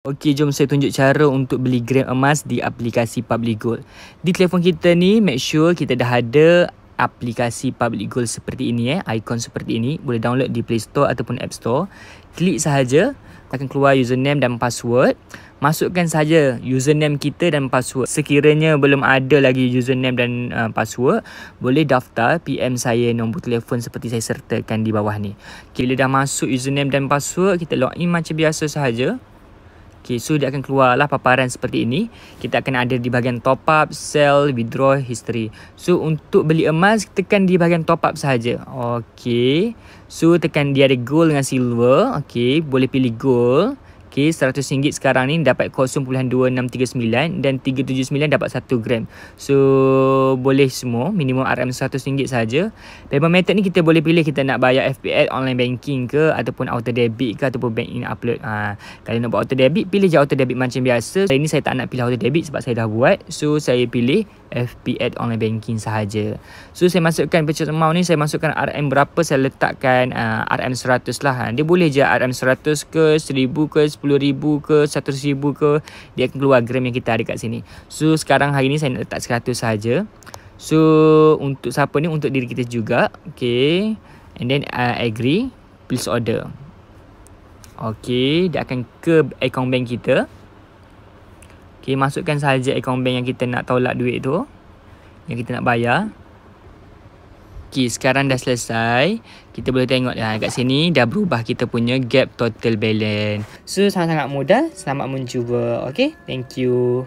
Okey, jom saya tunjuk cara untuk beli gram emas di aplikasi Public Gold. Di telefon kita ni, make sure kita dah ada aplikasi Public Gold seperti ini, ikon seperti ini. Boleh download di Play Store ataupun App Store. Klik sahaja, akan keluar username dan password. Masukkan saja username kita dan password. Sekiranya belum ada lagi username dan password, boleh daftar PM saya nombor telefon seperti saya sertakan di bawah ni. Bila dah masuk username dan password, kita login macam biasa sahaja. Okay, so dia akan keluarlah paparan seperti ini. Kita akan ada di bahagian top up, sell, withdraw, history. So untuk beli emas, tekan di bahagian top up sahaja. Okay, so tekan dia ada gold dengan silver. Okay, boleh pilih gold. Okay, RM100 sekarang ni dapat 0.2639 dan 379 dapat 1 gram. So boleh semua, minimum RM100 saja. Payment method ni kita boleh pilih kita nak bayar FPX online banking ke ataupun auto debit ke ataupun bank in upload. Kalau nak buat auto debit, pilih je auto debit macam biasa. Hari ni saya tak nak pilih auto debit sebab saya dah buat. So saya pilih FPX online banking sahaja. So saya masukkan purchase amount ni, saya masukkan RM berapa, saya letakkan RM100 lah. Dia boleh je RM100 ke, 1000 ke, 10,000 ke, 100,000 ke, dia akan keluar gram yang kita ada kat sini. So sekarang hari ni saya nak letak 100 sahaja. So untuk siapa ni, untuk diri kita juga. Okay, and then agree, please order. Okay, dia akan ke akaun bank kita. Okay, masukkan sahaja akaun bank yang kita nak tolak duit tu, yang kita nak bayar. Okay, sekarang dah selesai. Kita boleh tengok kat sini dah berubah kita punya gap total balance. So sangat-sangat mudah. Selamat mencuba. Okay, thank you.